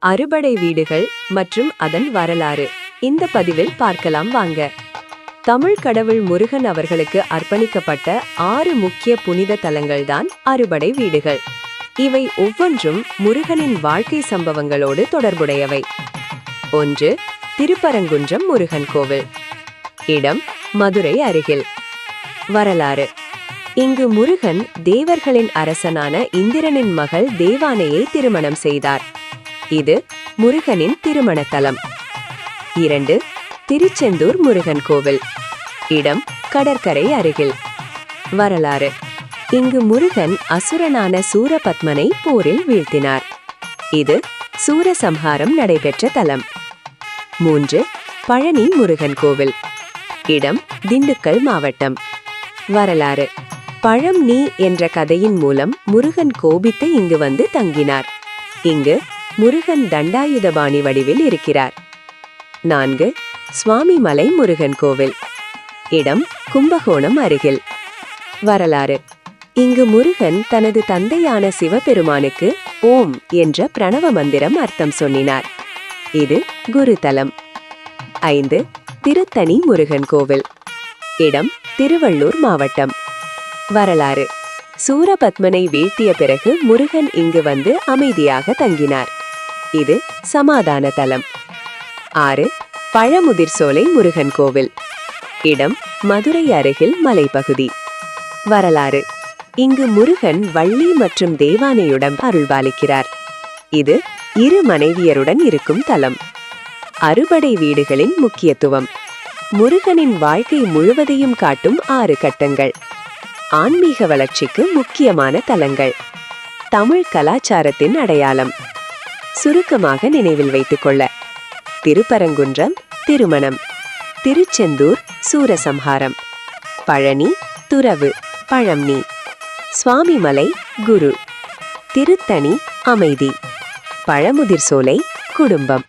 அறுபடை வீடுகள் மற்றும் அதன் வரலாறு இந்த பதிவில் பார்க்கலாம் வாங்க. தமிழ் கடவுள் முருகன் அவர்களுக்கு அர்ப்பணிக்கப்பட்ட 6 முக்கிய புனித தலங்கள்தான் அறுபடை வீடுகள். இவை ஒவ்வொன்றும் முருகனின் வாழ்க்கை சம்பவங்களோடு தொடர்புடையவை. 1. திருப்பரங்குன்றம் முருகன் கோவில். இடம் மதுரை அருகில். வரலாறு: இங்கு முருகன் தேவர்களின் அரசனான இந்திரனின் மகள் தேவானையை திருமணம் செய்தார். இது முருகனின் திருமண தலம். 2. திருச்செந்தூர் முருகன் கோவில். இடம் கடற்கரை அருகில். வரலாறு: இங்கு முருகன் அசுரனான சூரபத்மனை போரில் வீழ்த்தினார். இது சூரசம்ஹாரம் நடைபெற்ற தலம். 3. பழனி முருகன் கோவில். இடம் திண்டுக்கல் மாவட்டம். வரலாறு: பழம்நீ என்ற கதையின் மூலம் முருகன் கோபித்து இங்கு வந்து தங்கினார். இங்கு முருகன் தண்டாயுதபாணி வடிவில் இருக்கிறார். 4. சுவாமிமலை முருகன் கோவில். இடம் கும்பகோணம் அருகில். வரலாறு: இங்கு முருகன் தனது தந்தையான சிவபெருமானுக்கு ஓம் என்ற பிரணவ மந்திரம் அர்த்தம் சொன்னார். இது குருதலம். 5. திருத்தணி முருகன் கோவில். இடம் திருவள்ளூர் மாவட்டம். வரலாறு: சூரபத்மனை வீழ்த்திய பிறகு முருகன் இங்கு வந்து அமைதியாக தங்கினார். இது சமாதான தலம். 6. பழமுதிர்சோலை முருகன் கோவில். இடம் மதுரை அருகில் மலைப்பகுதி. வரலாறு: இங்கு முருகன் வள்ளி மற்றும் தேவானையுடன் அருள்பாலிக்கிறார். இது இரு மனைவியருடன் இருக்கும் தலம். அறுபடை வீடுகளின் முக்கியத்துவம்: முருகனின் வாழ்க்கை முழுவதையும் காட்டும் 6 கட்டங்கள். ஆன்மீக வளர்ச்சிக்கு முக்கியமான தலங்கள். தமிழ் கலாச்சாரத்தின் அடையாளம். சுருக்கமாக நினைவில் வைத்துக்கொள்ள: திருப்பரங்குன்றம் திருமணம், திருச்செந்தூர் சூரசம்ஹாரம், பழனி துறவு பழம்நீ, சுவாமிமலை குரு, திருத்தணி அமைதி, பழமுதிர்சோலை குடும்பம்.